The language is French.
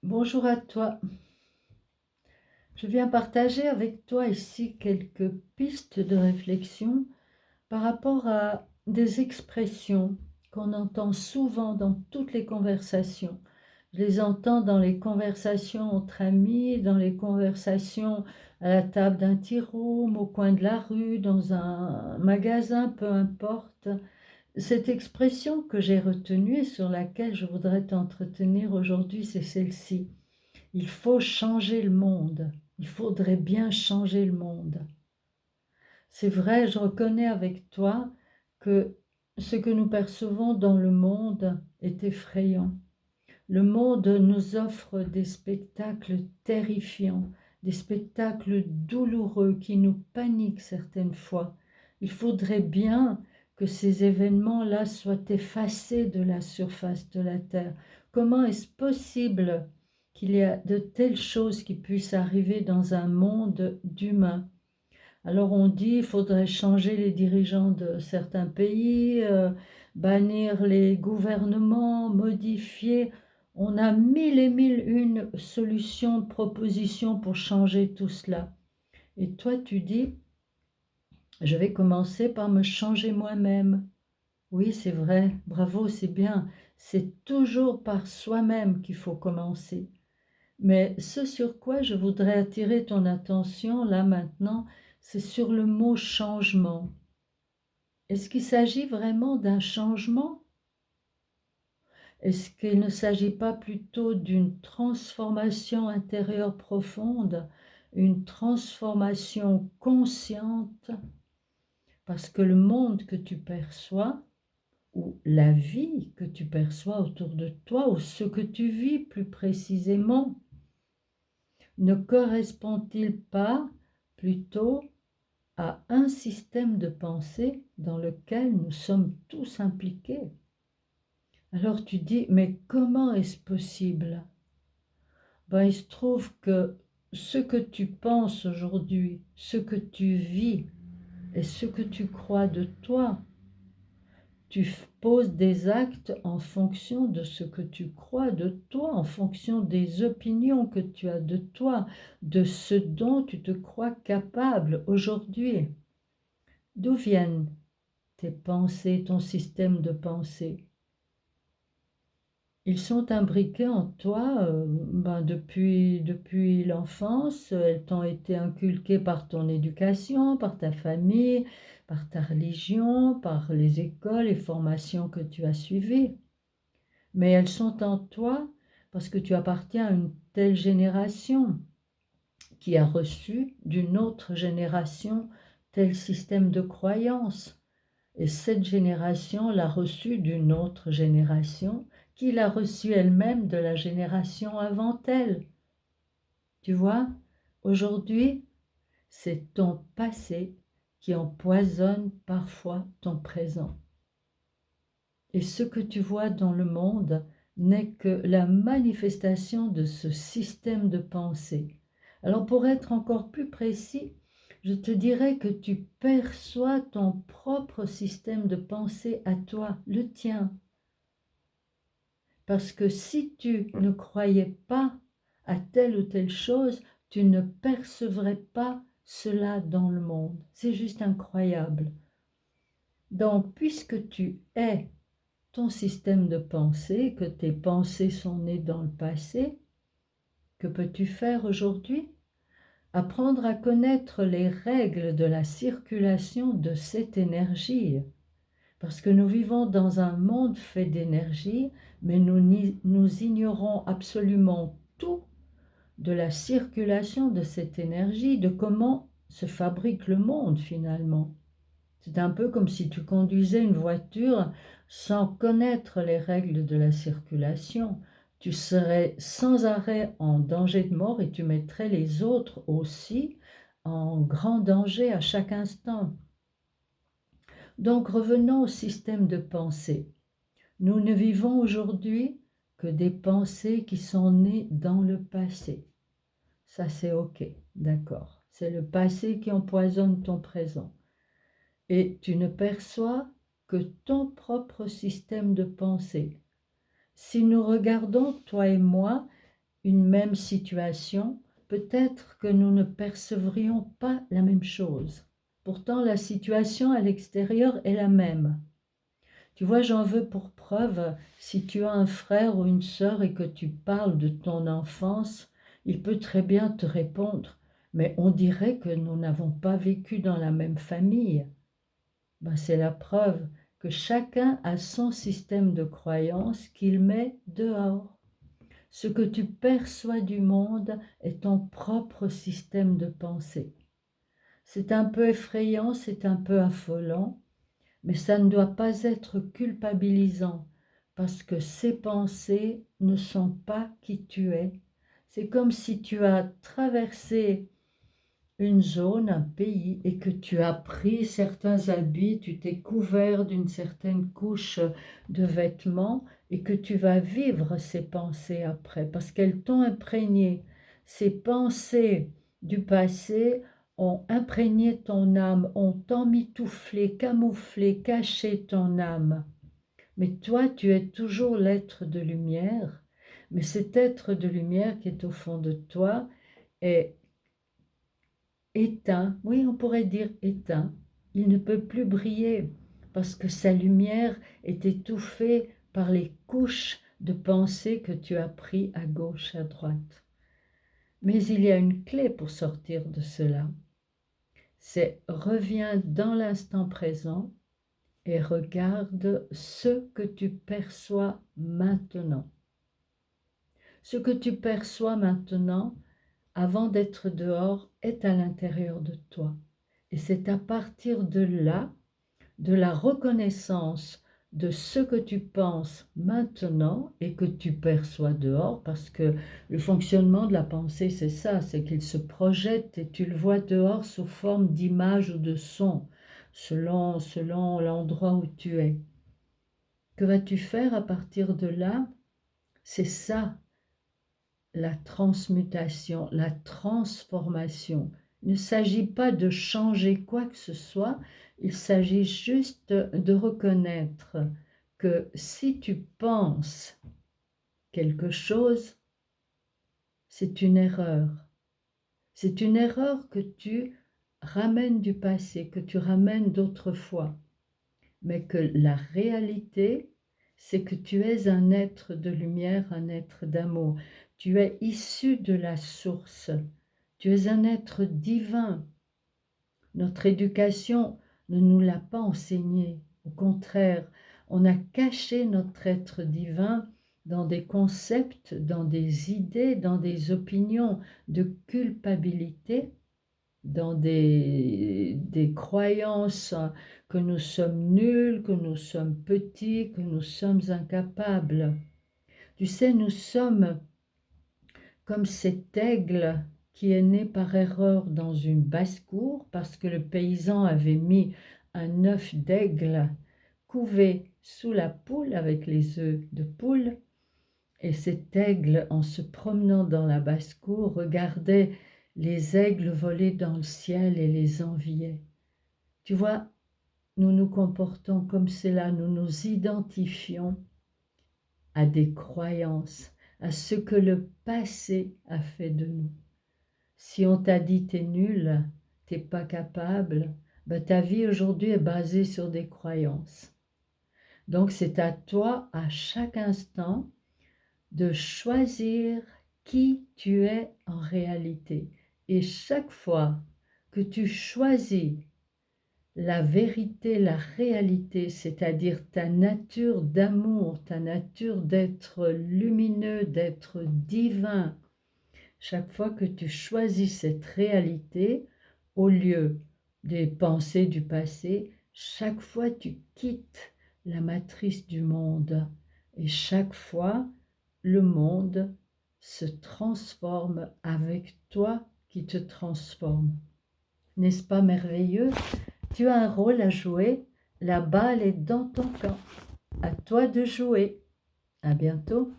Bonjour à toi. Je viens partager avec toi ici quelques pistes de réflexion par rapport à des expressions qu'on entend souvent dans toutes les conversations. Je les entends dans les conversations entre amis, dans les conversations à la table d'un tea room, au coin de la rue, dans un magasin, peu importe. Cette expression que j'ai retenue et sur laquelle je voudrais t'entretenir aujourd'hui, c'est celle-ci. Il faut changer le monde. Il faudrait bien changer le monde. C'est vrai, je reconnais avec toi que ce que nous percevons dans le monde est effrayant. Le monde nous offre des spectacles terrifiants, des spectacles douloureux qui nous paniquent certaines fois. Il faudrait bien que ces événements-là soient effacés de la surface de la Terre. Comment est-ce possible qu'il y a de telles choses qui puissent arriver dans un monde d'humains? Alors on dit il faudrait changer les dirigeants de certains pays, bannir les gouvernements, modifier. On a mille et mille une solutions, propositions pour changer tout cela. Et toi tu dis, je vais commencer par me changer moi-même. Oui, c'est vrai, bravo, c'est bien. C'est toujours par soi-même qu'il faut commencer. Mais ce sur quoi je voudrais attirer ton attention là maintenant, c'est sur le mot changement. Est-ce qu'il s'agit vraiment d'un changement? Est-ce qu'il ne s'agit pas plutôt d'une transformation intérieure profonde, une transformation consciente? Parce que le monde que tu perçois, ou la vie que tu perçois autour de toi, ou ce que tu vis plus précisément, ne correspond-il pas plutôt à un système de pensée dans lequel nous sommes tous impliqués? Alors tu dis, mais comment est-ce possible? Ben, il se trouve que ce que tu penses aujourd'hui, ce que tu vis et ce que tu crois de toi, tu poses des actes en fonction de ce que tu crois de toi, en fonction des opinions que tu as de toi, de ce dont tu te crois capable aujourd'hui. D'où viennent tes pensées, ton système de pensée? Ils sont imbriqués en toi depuis l'enfance. Elles t'ont été inculquées par ton éducation, par ta famille, par ta religion, par les écoles et formations que tu as suivies. Mais elles sont en toi parce que tu appartiens à une telle génération qui a reçu d'une autre génération tel système de croyance. Et cette génération l'a reçu d'une autre génération qui l'a reçu elle-même de la génération avant elle. Tu vois, aujourd'hui, c'est ton passé qui empoisonne parfois ton présent. Et ce que tu vois dans le monde n'est que la manifestation de ce système de pensée. Alors pour être encore plus précis, je te dirais que tu perçois ton propre système de pensée à toi, le tien. Parce que si tu ne croyais pas à telle ou telle chose, tu ne percevrais pas cela dans le monde. C'est juste incroyable. Donc, puisque tu es ton système de pensée, que tes pensées sont nées dans le passé, que peux-tu faire aujourd'hui? Apprendre à connaître les règles de la circulation de cette énergie. Parce que nous vivons dans un monde fait d'énergie, mais nous ignorons absolument tout de la circulation de cette énergie, de comment se fabrique le monde finalement. C'est un peu comme si tu conduisais une voiture sans connaître les règles de la circulation. Tu serais sans arrêt en danger de mort et tu mettrais les autres aussi en grand danger à chaque instant. Donc revenons au système de pensée. Nous ne vivons aujourd'hui que des pensées qui sont nées dans le passé. Ça c'est ok, d'accord. C'est le passé qui empoisonne ton présent. Et tu ne perçois que ton propre système de pensée. Si nous regardons, toi et moi, une même situation, peut-être que nous ne percevrions pas la même chose. Pourtant, la situation à l'extérieur est la même. Tu vois, j'en veux pour preuve, si tu as un frère ou une sœur et que tu parles de ton enfance, il peut très bien te répondre, mais on dirait que nous n'avons pas vécu dans la même famille. Ben, c'est la preuve que chacun a son système de croyance qu'il met dehors. Ce que tu perçois du monde est ton propre système de pensée. C'est un peu effrayant, c'est un peu affolant, mais ça ne doit pas être culpabilisant, parce que ces pensées ne sont pas qui tu es. C'est comme si tu as traversé une zone, un pays, et que tu as pris certains habits, tu t'es couvert d'une certaine couche de vêtements, et que tu vas vivre ces pensées après, parce qu'elles t'ont imprégné. Ces pensées du passé ont imprégné ton âme, ont emmitouflé, camouflé, caché ton âme. Mais toi, tu es toujours l'être de lumière, mais cet être de lumière qui est au fond de toi est éteint, oui, on pourrait dire éteint. Il ne peut plus briller parce que sa lumière est étouffée par les couches de pensée que tu as pris à gauche, à droite. Mais il y a une clé pour sortir de cela. C'est reviens dans l'instant présent et regarde ce que tu perçois maintenant. Ce que tu perçois maintenant, avant d'être dehors, est à l'intérieur de toi. Et c'est à partir de là, de la reconnaissance de ce que tu penses maintenant et que tu perçois dehors, parce que le fonctionnement de la pensée, c'est ça, c'est qu'il se projette et tu le vois dehors sous forme d'image ou de son, selon l'endroit où tu es. Que vas-tu faire à partir de là? C'est ça, la transmutation, la transformation. Il ne s'agit pas de changer quoi que ce soit, il s'agit juste de reconnaître que si tu penses quelque chose, c'est une erreur. C'est une erreur que tu ramènes du passé, que tu ramènes d'autrefois. Mais que la réalité, c'est que tu es un être de lumière, un être d'amour. Tu es issu de la source. Tu es un être divin. Notre éducation ne nous l'a pas enseigné. Au contraire, on a caché notre être divin dans des concepts, dans des idées, dans des opinions de culpabilité, dans des croyances que nous sommes nuls, que nous sommes petits, que nous sommes incapables. Tu sais, nous sommes comme cet aigle qui est né par erreur dans une basse-cour parce que le paysan avait mis un œuf d'aigle couvé sous la poule avec les œufs de poule. Et cet aigle, en se promenant dans la basse-cour, regardait les aigles voler dans le ciel et les enviait. Tu vois, nous nous comportons comme cela, nous nous identifions à des croyances, à ce que le passé a fait de nous. Si on t'a dit t'es nul, t'es pas capable, ben ta vie aujourd'hui est basée sur des croyances. Donc c'est à toi à chaque instant de choisir qui tu es en réalité. Et chaque fois que tu choisis la vérité, la réalité, c'est-à-dire ta nature d'amour, ta nature d'être lumineux, d'être divin, chaque fois que tu choisis cette réalité, au lieu des pensées du passé, chaque fois tu quittes la matrice du monde. Et chaque fois, le monde se transforme avec toi qui te transforme. N'est-ce pas merveilleux? Tu as un rôle à jouer, la balle est dans ton camp. À toi de jouer. À bientôt.